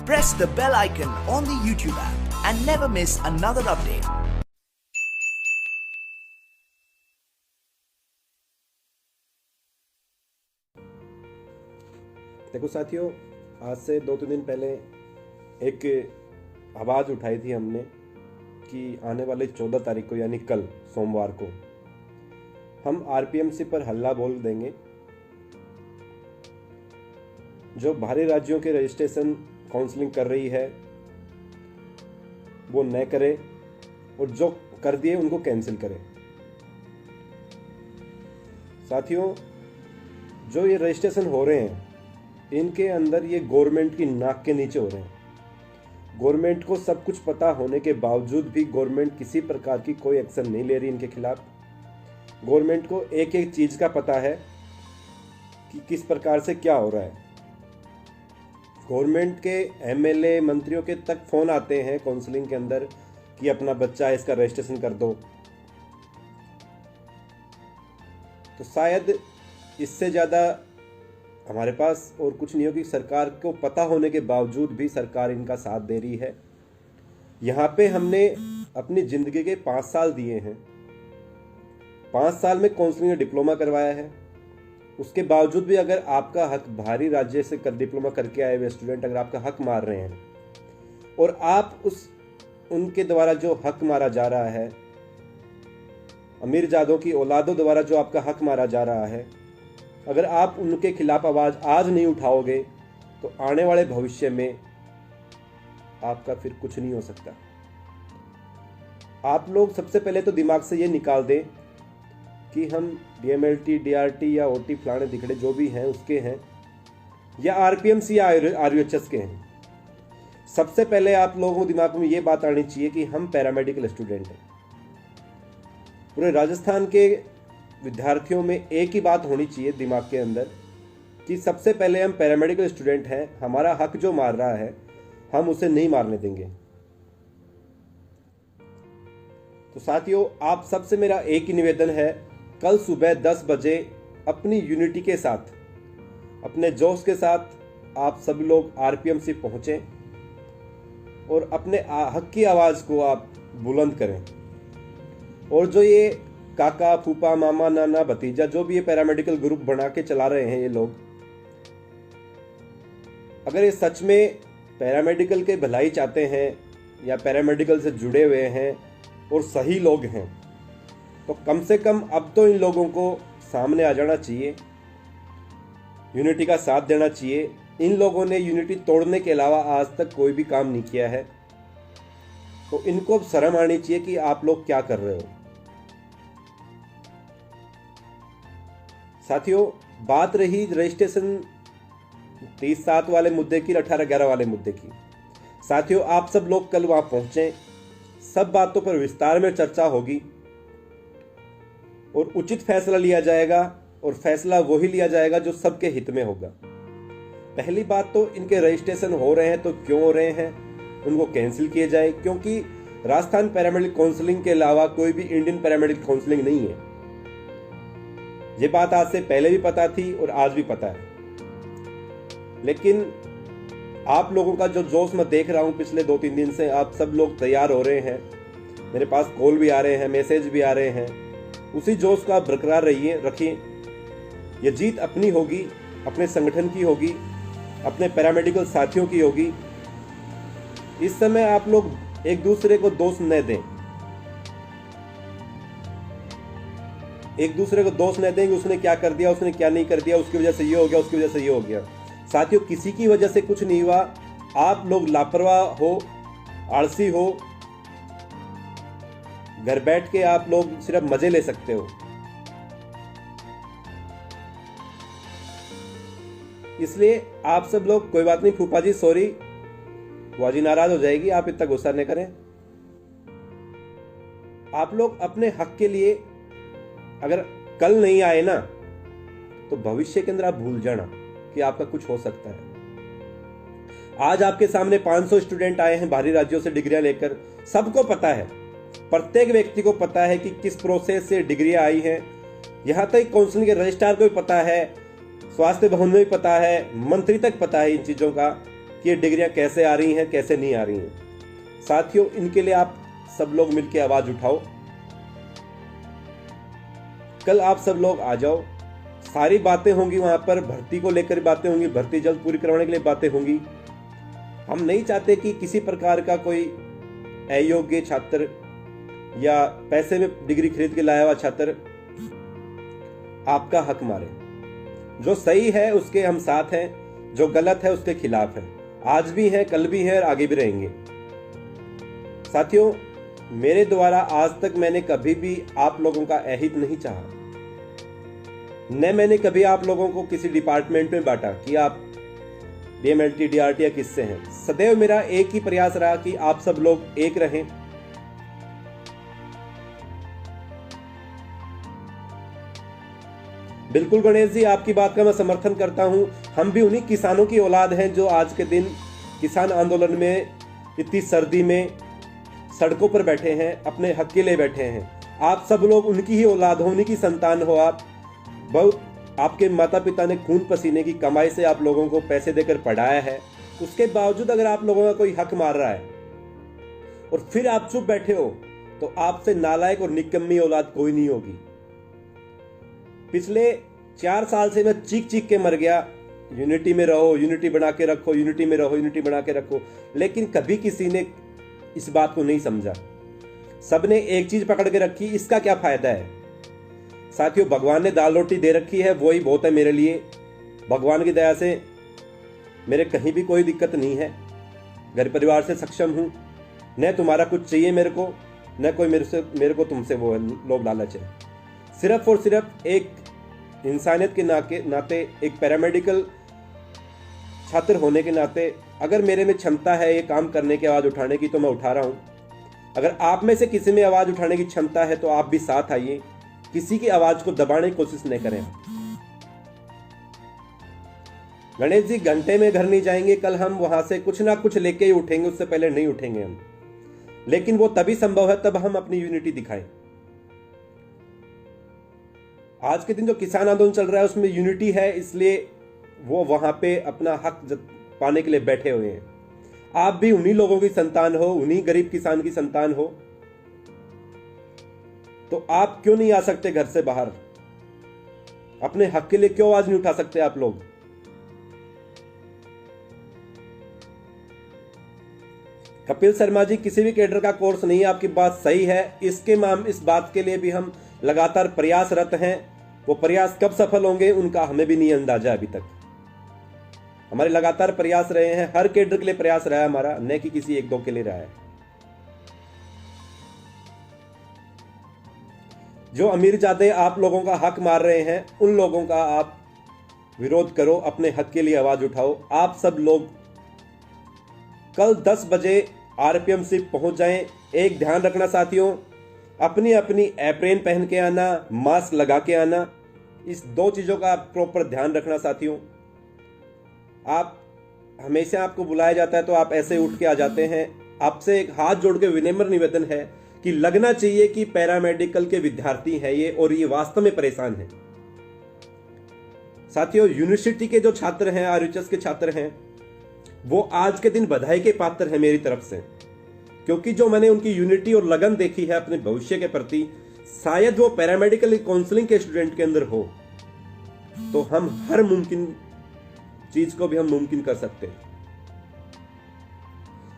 Press the bell icon on the YouTube app and never miss another update. देखो साथियों, आज से 2-3 दिन पहले एक आवाज़ उठाई थी हमने कि आने वाले 14 तारीख को यानी कल सोमवार को हम आरपीएमसी पर हल्ला बोल देंगे। जो बाहरी राज्यों के रजिस्ट्रेशन काउंसलिंग कर रही है वो न करे और जो कर दिए उनको कैंसिल करे। साथियों, जो ये रजिस्ट्रेशन हो रहे हैं इनके अंदर ये गवर्नमेंट की नाक के नीचे हो रहे हैं। गवर्नमेंट को सब कुछ पता होने के बावजूद भी गवर्नमेंट किसी प्रकार की कोई एक्शन नहीं ले रही इनके खिलाफ। गवर्नमेंट को एक एक चीज़ का पता है कि किस प्रकार से क्या हो रहा है। गवर्नमेंट के एमएलए मंत्रियों के तक फ़ोन आते हैं काउंसलिंग के अंदर कि अपना बच्चा इसका रजिस्ट्रेशन कर दो। तो शायद इससे ज़्यादा हमारे पास और कुछ नहीं हो कि सरकार को पता होने के बावजूद भी सरकार इनका साथ दे रही है। यहाँ पे हमने अपनी ज़िंदगी के 5 साल दिए हैं। 5 साल में काउंसलिंग डिप्लोमा करवाया है। उसके बावजूद भी अगर आपका हक बाहरी राज्य से डिप्लोमा करके आए हुए स्टूडेंट अगर आपका हक मार रहे हैं और आप उनके द्वारा जो हक मारा जा रहा है, अमीरजादों की औलादों द्वारा जो आपका हक मारा जा रहा है, अगर आप उनके खिलाफ आवाज़ आज नहीं उठाओगे तो आने वाले भविष्य में आपका फिर कुछ नहीं हो सकता। आप लोग सबसे पहले तो दिमाग से ये निकाल दें कि हम डीएमएलटी, डीआरटी या ओटी फलाने दिखड़े जो भी हैं उसके हैं या आरपीएमसी या आरयूएचएस के हैं। सबसे पहले आप लोगों को दिमाग में ये बात आनी चाहिए कि हम पैरामेडिकल स्टूडेंट हैं। पूरे राजस्थान के विद्यार्थियों में एक ही बात होनी चाहिए दिमाग के अंदर कि सबसे पहले हम पैरामेडिकल स्टूडेंट हैं। हमारा हक जो मार रहा है हम उसे नहीं मारने देंगे। तो साथियों, आप सबसे मेरा एक ही निवेदन है, कल सुबह 10 बजे अपनी यूनिटी के साथ, अपने जोश के साथ आप सब लोग आरपीएमसी पहुंचें और अपने हक की आवाज़ को आप बुलंद करें। और जो ये काका, फूफा, मामा, नाना, भतीजा जो भी ये पैरामेडिकल ग्रुप बना के चला रहे हैं ये लोग, अगर ये सच में पैरामेडिकल के भलाई चाहते हैं या पैरामेडिकल से जुड़े हुए हैं और सही लोग हैं तो कम से कम अब तो इन लोगों को सामने आ जाना चाहिए, यूनिटी का साथ देना चाहिए। इन लोगों ने यूनिटी तोड़ने के अलावा आज तक कोई भी काम नहीं किया है, तो इनको अब शर्म आनी चाहिए कि आप लोग क्या कर रहे हो। साथियों, बात रही रजिस्ट्रेशन 30/7 वाले मुद्दे की, 18/11 वाले मुद्दे की। साथियों, आप सब लोग कल वहां पहुंचे, सब बातों पर विस्तार में चर्चा होगी और उचित फैसला लिया जाएगा और फैसला वही लिया जाएगा जो सबके हित में होगा। पहली बात तो इनके रजिस्ट्रेशन हो रहे हैं तो क्यों हो रहे हैं, उनको कैंसिल किए जाए, क्योंकि राजस्थान पैरामेडिकल काउंसलिंग के अलावा कोई भी इंडियन पैरामेडिकल काउंसलिंग नहीं है। ये बात आज से पहले भी पता थी और आज भी पता है, लेकिन आप लोगों का जो जोश मैं देख रहा हूं पिछले 2-3 दिन से, आप सब लोग तैयार हो रहे हैं, मेरे पास कॉल भी आ रहे हैं, मैसेज भी आ रहे हैं। उसी जोश को आप बरकरार रखिए। ये जीत अपनी होगी, अपने संगठन की होगी, अपने पैरामेडिकल साथियों की होगी। इस समय आप लोग एक दूसरे को दोष न दें, एक दूसरे को दोष न दें कि उसने क्या कर दिया, उसने क्या नहीं कर दिया, उसकी वजह से ये हो गया, उसकी वजह से ये हो गया। साथियों, किसी की वजह से कुछ नहीं हुआ। आप लोग लापरवाह हो, आलसी हो, घर बैठ के आप लोग सिर्फ मजे ले सकते हो। इसलिए आप सब लोग, कोई बात नहीं फूफा जी, सॉरी, बुआ जी नाराज हो जाएगी, आप इतना गुस्सा नहीं करें। आप लोग अपने हक के लिए अगर कल नहीं आए ना तो भविष्य के अंदर आप भूल जाना कि आपका कुछ हो सकता है। आज आपके सामने 500 स्टूडेंट आए हैं बाहरी राज्यों से डिग्रियां लेकर। सबको पता है, प्रत्येक व्यक्ति को पता है कि किस प्रोसेस से डिग्रियां आई हैं। यहाँ तक काउंसिलिंग के रजिस्ट्रार को भी पता है, स्वास्थ्य भवन में भी पता है, मंत्री तक पता है इन चीज़ों का कि ये डिग्रियां कैसे आ रही हैं, कैसे नहीं आ रही हैं। साथियों, इनके लिए आप सब लोग मिलकर आवाज उठाओ। कल आप सब लोग आ जाओ, सारी बातें होंगी वहां पर, भर्ती को लेकर बातें होंगी, भर्ती जल्द पूरी करवाने के लिए बातें होंगी। हम नहीं चाहते कि किसी प्रकार का कोई अयोग्य छात्र या पैसे में डिग्री खरीद के लाया हुआ छात्र आपका हक मारे। जो सही है उसके हम साथ हैं, जो गलत है उसके खिलाफ हैं। आज भी हैं, कल भी हैं और आगे भी रहेंगे। साथियों, मेरे द्वारा आज तक मैंने कभी भी आप लोगों का अहित नहीं चाहा, न मैंने कभी आप लोगों को किसी डिपार्टमेंट में बांटा कि आप DMLT DRT या किससे हैं। सदैव मेरा एक ही प्रयास रहा कि आप सब लोग एक रहें। बिल्कुल गणेश जी, आपकी बात का मैं समर्थन करता हूं। हम भी उन्हीं किसानों की औलाद हैं जो आज के दिन किसान आंदोलन में इतनी सर्दी में सड़कों पर बैठे हैं, अपने हक के लिए बैठे हैं। आप सब लोग उनकी ही औलाद हो, उन्हीं की संतान हो। आप बहुत, आपके माता पिता ने खून पसीने की कमाई से आप लोगों को पैसे देकर पढ़ाया है। उसके बावजूद अगर आप लोगों का कोई हक मार रहा है और फिर आप चुप बैठे हो, तो आपसे नालायक और निकम्मी औलाद कोई नहीं होगी। पिछले 4 साल से मैं चीख चीख के मर गया, यूनिटी में रहो, यूनिटी बना के रखो, यूनिटी में रहो, यूनिटी बना के रखो, लेकिन कभी किसी ने इस बात को नहीं समझा। सबने एक चीज पकड़ के रखी, इसका क्या फायदा है। साथियों, भगवान ने दाल रोटी दे रखी है, वही बहुत है मेरे लिए। भगवान की दया से मेरे कहीं भी कोई दिक्कत नहीं है, घर परिवार से सक्षम हूं, न तुम्हारा कुछ चाहिए मेरे को, न कोई मेरे को तुमसे वो लोभ लालच है। सिर्फ और सिर्फ एक इंसानियत के नाते, एक पैरामेडिकल छात्र होने के नाते, अगर मेरे में क्षमता है ये काम करने की, आवाज उठाने की, तो मैं उठा रहा हूं। अगर आप में से किसी में आवाज उठाने की क्षमता है तो आप भी साथ आइए, किसी की आवाज को दबाने की कोशिश नहीं करें। गणेश जी, घंटे में घर नहीं जाएंगे, कल हम वहां से कुछ ना कुछ लेके ही उठेंगे, उससे पहले नहीं उठेंगे हम। लेकिन वो तभी संभव है तब हम अपनी यूनिटी दिखाएं। आज के दिन जो किसान आंदोलन चल रहा है उसमें यूनिटी है, इसलिए वो वहां पे अपना हक पाने के लिए बैठे हुए हैं। आप भी उन्हीं लोगों की संतान हो, उन्हीं गरीब किसान की संतान हो, तो आप क्यों नहीं आ सकते घर से बाहर? अपने हक के लिए क्यों आवाज नहीं उठा सकते आप लोग? कपिल शर्मा जी, किसी भी कैडर का कोर्स नहीं है, आपकी बात सही है। इस बात के लिए भी हम लगातार प्रयासरत हैं। वो प्रयास कब सफल होंगे उनका हमें भी नहीं अंदाजा अभी तक। हमारे लगातार प्रयास रहे हैं, हर कैडर के लिए प्रयास रहा है हमारा, न कि किसी एक दो के लिए रहा है। जो अमीरजादे आप लोगों का हक मार रहे हैं, उन लोगों का आप विरोध करो, अपने हक के लिए आवाज उठाओ। आप सब लोग कल 10 बजे RPM से पहुंच जाएं। एक ध्यान रखना साथियों, अपनी अपनी एप्रेन पहन के आना, मास्क लगा के आना, इस 2 चीजों का प्रॉपर ध्यान रखना साथियों। आप हमेशा आपको बुलाया जाता है तो आप ऐसे उठ के आ जाते हैं। आपसे एक हाथ जोड़ के विनम्र निवेदन है कि लगना चाहिए कि पैरामेडिकल के विद्यार्थी हैं ये, और ये वास्तव में परेशान हैं। साथियों, यूनिवर्सिटी के जो छात्र हैं, RHS के छात्र हैं, वो आज के दिन बधाई के पात्र हैं मेरी तरफ से, क्योंकि जो मैंने उनकी यूनिटी और लगन देखी है अपने भविष्य के प्रति, शायद वो पैरामेडिकल काउंसलिंग के स्टूडेंट के अंदर हो, तो हम हर मुमकिन चीज को भी हम मुमकिन कर सकते हैं।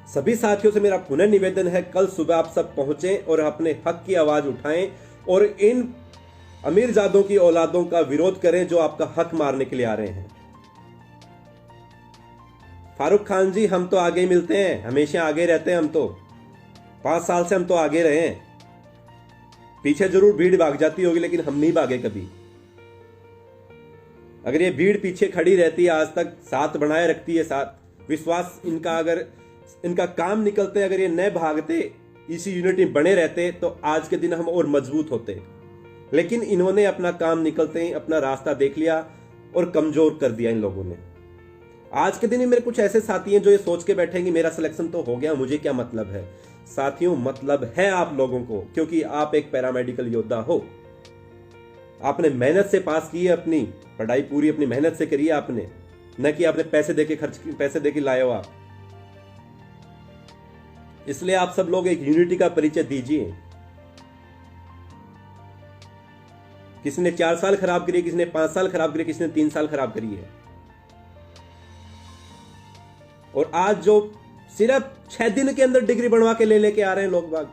सभी साथियों से मेरा पुनः निवेदन है, कल सुबह आप सब पहुंचें और अपने हक की आवाज उठाएं और इन अमीरजादों की औलादों का विरोध करें जो आपका हक मारने के लिए आ रहे हैं। फारूक खान जी, हम तो आगे मिलते हैं, हमेशा आगे रहते हैं। हम तो 5 साल से हम तो आगे रहे हैं। पीछे जरूर भीड़ भाग जाती होगी, लेकिन हम नहीं भागे कभी। अगर ये भीड़ पीछे खड़ी रहती है, आज तक साथ बनाए रखती है, साथ विश्वास इनका, अगर इनका काम निकलते, अगर ये न भागते, इसी यूनिटी बने रहते, तो आज के दिन हम और मजबूत होते। लेकिन इन्होंने अपना काम निकलते ही अपना रास्ता देख लिया और कमजोर कर दिया इन लोगों ने। आज के दिन में मेरे कुछ ऐसे साथी हैं जो ये सोच के बैठेंगे मेरा सिलेक्शन तो हो गया, मुझे क्या मतलब है। साथियों, मतलब है आप लोगों को, क्योंकि आप एक पैरामेडिकल योद्धा हो। आपने मेहनत से पास की है, अपनी पढ़ाई पूरी अपनी मेहनत से करी है आपने। न कि आपने पैसे दे के लाए हो आप। इसलिए आप सब लोग एक यूनिटी का परिचय दीजिए। किसी ने 4 साल खराब करी, किसी ने 5 साल खराब करी, किसी ने 3 साल खराब करी है। और आज जो सिर्फ 6 दिन के अंदर डिग्री बनवा के लेके आ रहे हैं लोग बाग,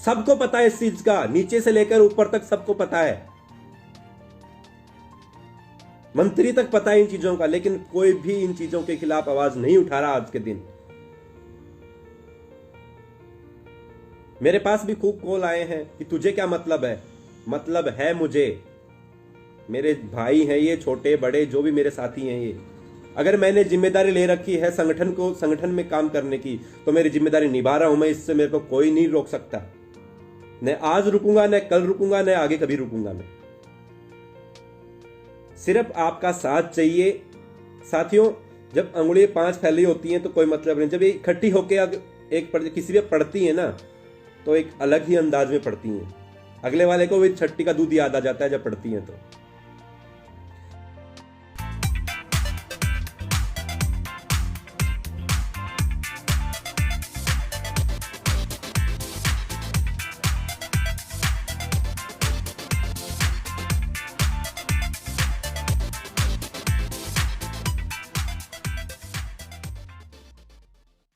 सबको पता है इस चीज का, नीचे से लेकर ऊपर तक सबको पता है, मंत्री तक पता है इन चीजों का, लेकिन कोई भी इन चीजों के खिलाफ आवाज नहीं उठा रहा आज के दिन। मेरे पास भी खूब कॉल आए हैं कि तुझे क्या मतलब है। मतलब है मुझे, मेरे भाई हैं ये, छोटे बड़े जो भी मेरे साथी हैं ये, अगर मैंने जिम्मेदारी ले रखी है संगठन में काम करने की, तो मेरी जिम्मेदारी निभा रहा हूं मैं। इससे मेरे को कोई नहीं रोक सकता। न आज रुकूंगा, न कल रुकूंगा, न आगे कभी रुकूंगा मैं। सिर्फ आपका साथ चाहिए साथियों। जब अंगुली 5 फैली होती हैं तो कोई मतलब नहीं, जब ये इकट्ठी होकर किसी पे पड़ती है ना, तो एक अलग ही अंदाज में पड़ती हैं। अगले वाले को भी छट्टी का दूध याद आ जाता है जब पड़ती हैं तो।